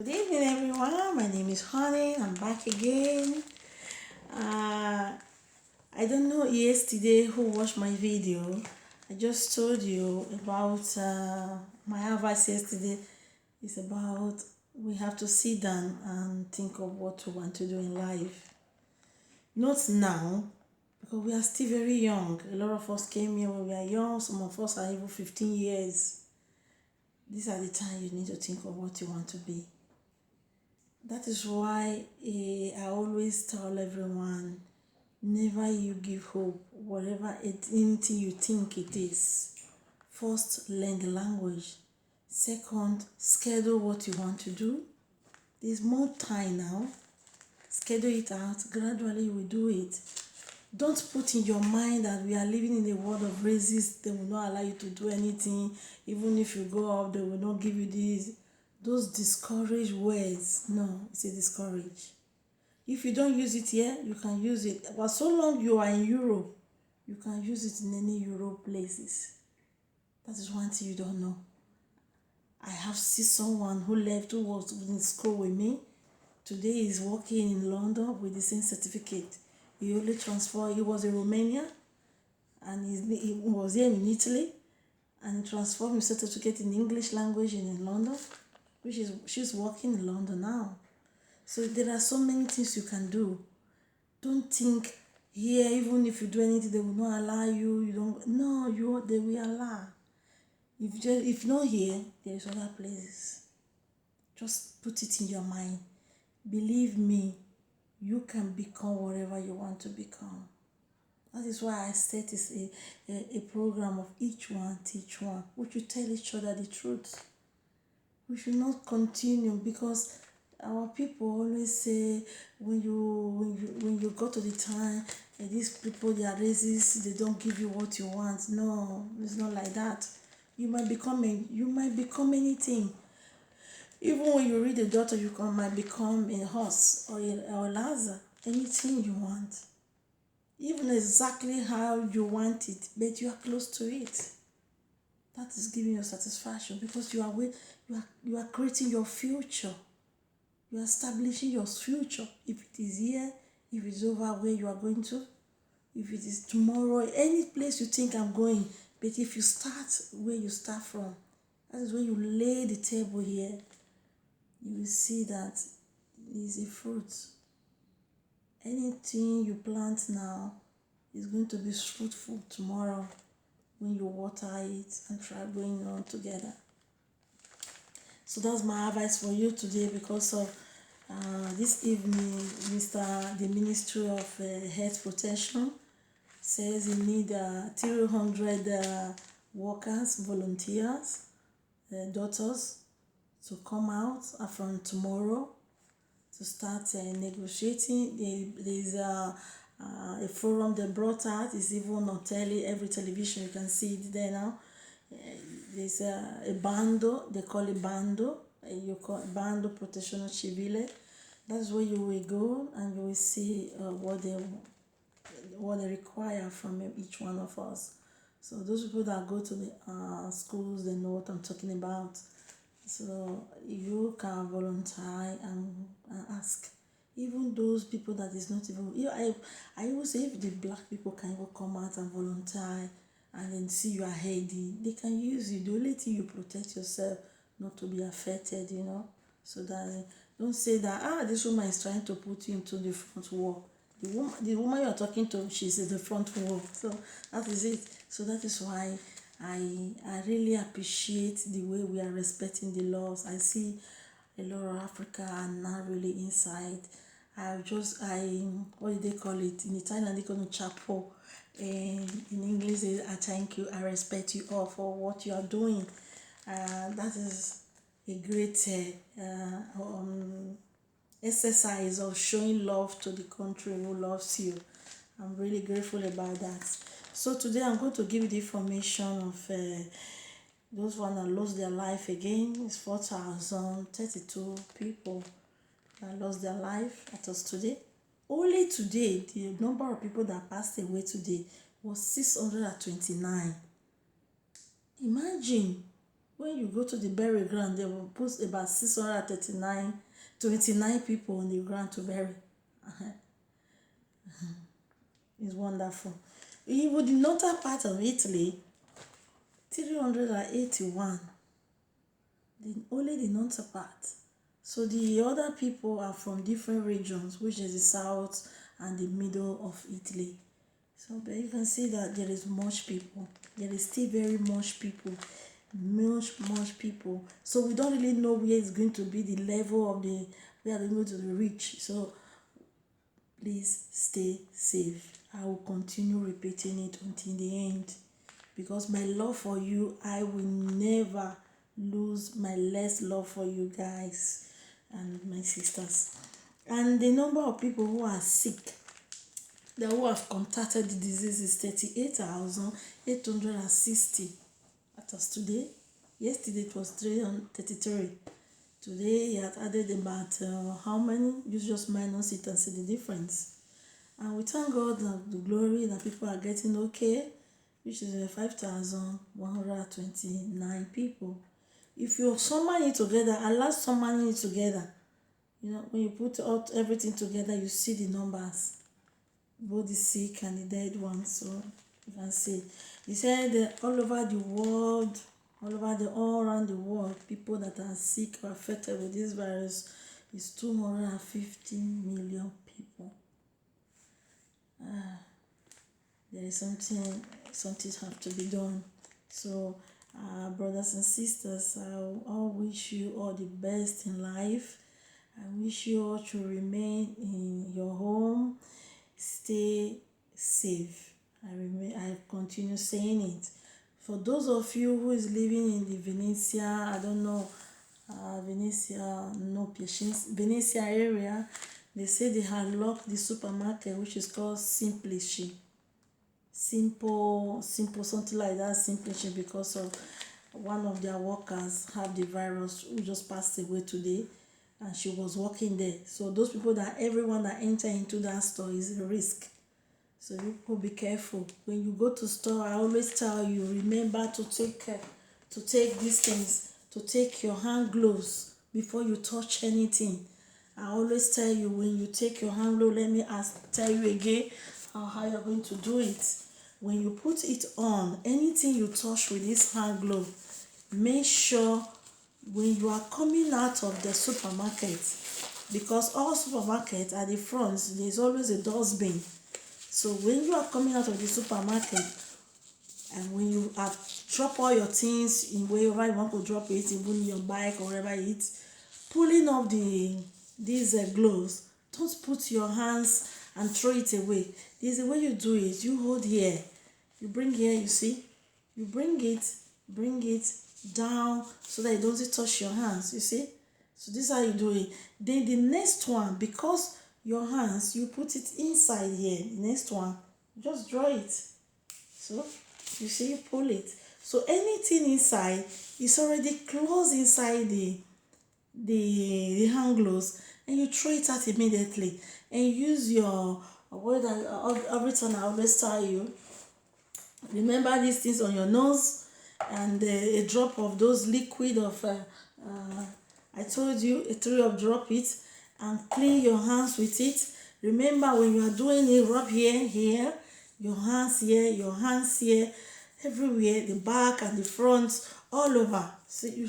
Good evening, everyone. My name is Honey. I'm back again. Uh, I don't know yesterday who watched my video. I just told you about my advice yesterday. It's about we have to sit down and think of what we want to do in life. Not now, because we are still very young. A lot of us came here when we are young. Some of us are even 15 years. These are the time you need to think of what you want to be. That is why I always tell everyone, never you give hope, anything you think it is. First, learn the language. Second, schedule what you want to do. There's more time now. Schedule it out. Gradually, you will do it. Don't put in your mind that we are living in a world of racists. They will not allow you to do anything. Even if you go out, they will not give you this. Those discouraged words, no, it's a discourage. If you don't use it here, you can use it. But so long you are in Europe, you can use it in any Europe places. That is one thing you don't know. I have seen someone who left, who was in school with me. Today he's working in London with the same certificate. He only transferred, he was a Romanian and he was here in Italy and he transformed his certificate in English language in London, which is she's working in London now. So there are so many things you can do. Don't think here, even if you do anything, they will not allow you. You don't. No, they will allow. If not here, there is other places. Just put it in your mind. Believe me, you can become whatever you want to become. That is why I said it's a program of each one teach one. We should tell each other the truth. We should not continue because our people always say when you go to the time these people they are racist, they don't give you what you want. No, it's not like that. You might become anything. Even when you read the daughter, might become a horse or a Lazar. Anything you want. Even exactly how you want it, but you are close to it. That is giving you satisfaction because you are creating your future. You are establishing your future. If it is here, if it's over where you are going to, if it is tomorrow, any place you think I'm going. But if you start where you start from, that is when you lay the table here, you will see that it is a fruit. Anything you plant now is going to be fruitful tomorrow when you water it and try going on together. So that's my advice for you today because of this evening, the Ministry of Health Protection says he need 300 workers, volunteers, doctors to come out from tomorrow to start negotiating. There's a forum they brought out. It's even on every television. You can see it there now. There's a bando, they call it bando. You call bando protezione civile. That's where you will go and you will see what they require from each one of us. So those people that go to the schools, they know what I'm talking about. So you can volunteer and ask. Even those people that is not even, I always say if the black people can even come out and volunteer and then see you are healthy, they can use you. The only thing you protect yourself not to be affected, So that don't say that this woman is trying to put you into the front wall. The woman you are talking to, she's in the front wall. So that is it. So that is why I really appreciate the way we are respecting the laws. I see a lot of Africa are not really inside. What do they call it? In Italian, they call it chapo. And in English, I thank you, I respect you all for what you are doing. That is a great exercise of showing love to the country who loves you. I'm really grateful about that. So today I'm going to give you the information of those one that lost their life again. It's 4,032 people that lost their life. That was today. Only today, the number of people that passed away today was 629. Imagine when you go to the burial ground, they will put about 29 people on the ground to bury. It's wonderful. Even the northern part of Italy, 381. Only the northern part. So the other people are from different regions, which is the south and the middle of Italy. So but you can see that there is much people. There is still very much people. Much people. So we don't really know where it's going to be the level of the where they're going to reach. So please stay safe. I will continue repeating it until the end, because my love for you, I will never lose my less love for you guys and my sisters. And the number of people who are sick, that who have contacted the disease, is 38,860. That was today. Yesterday it was 333. Today he had added about how many? You just minus it and see the difference. And we thank God the glory that people are getting okay, which is 5,129 people. If you summon it together, Allah summoning it together, when you put everything together, you see the numbers, both the sick and the dead ones. So you can see. He said that all around the world, people that are sick or affected with this virus is 250 million people. There is something have to be done. So brothers and sisters, I wish you all the best in life. I wish you all to remain in your home, stay safe. I continue saying it. For those of you who is living in the Venezia, I don't know, Venezia area, they say they have locked the supermarket, which is called Simplici. Simple, something like that, Simplici, because of one of their workers have the virus who just passed away today, and she was working there. So those people everyone that enter into that store is a risk. So you people be careful. When you go to store, I always tell you, remember to take these things, to take your hand gloves before you touch anything. I always tell you, when you take your hand glove, let me tell you again how you're going to do it. When you put it on, anything you touch with this hand glove, make sure when you are coming out of the supermarket, because all supermarkets at the front, there's always a dustbin. So when you are coming out of the supermarket, and when you have dropped all your things in wherever you want to drop it, even your bike or wherever it is, pulling off these gloves, don't put your hands and throw it away. There's a way you do it. You hold here, you bring here, you see, you bring it down so that it doesn't touch your hands, you see. So this is how you do it. Then the next one, because your hands, you put it inside here. The next one, just draw it. So you see, you pull it. So anything inside is already closed inside the hand gloves, and you throw it out immediately. And use your every time I always tell you, remember these things on your nose, and a drop of those liquid of I told you, a 3 of drop it and clean your hands with it. Remember, when you are doing it, rub here, your hands here, everywhere, the back and the front, all over. So you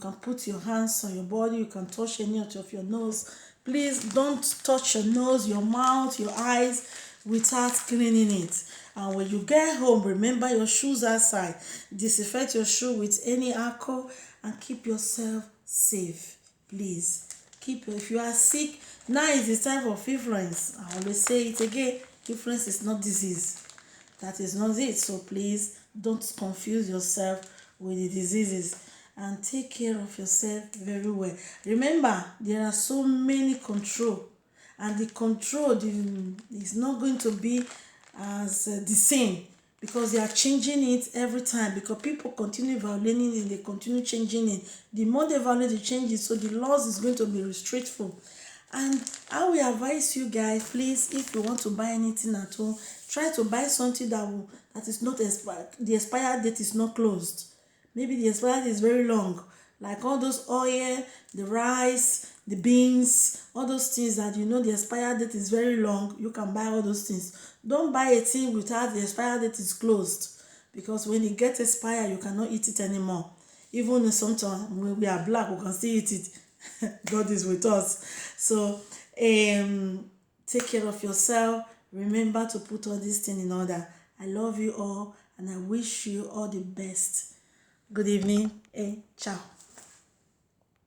can put your hands on your body, you can touch any of your nose. Please don't touch your nose, your mouth, your eyes without cleaning it. And when you get home, remember your shoes outside. Disinfect your shoe with any alcohol and keep yourself safe. Please if you are sick, now is the time for feverience. I always say it again, feverience is not disease. That is not it. So please don't confuse yourself with the diseases, and take care of yourself very well. Remember, there are so many control, and the control is not going to be as the same, because they are changing it every time, because people continue violating it, they continue changing it. The more they violate, they change it, so the laws is going to be restrictful. And I will advise you guys, please, if you want to buy anything at home, try to buy something that is not expired, the expired date is not closed. Maybe the expired is very long, like all those oil, the rice, the beans, all those things that you know the expired date is very long. You can buy all those things. Don't buy a thing without the expired date is closed, because when it gets expired you cannot eat it anymore. Even sometimes when we are black we can still eat it. God is with us. So take care of yourself. Remember to put all these things in order. I love you all and I wish you all the best. Good evening and ciao.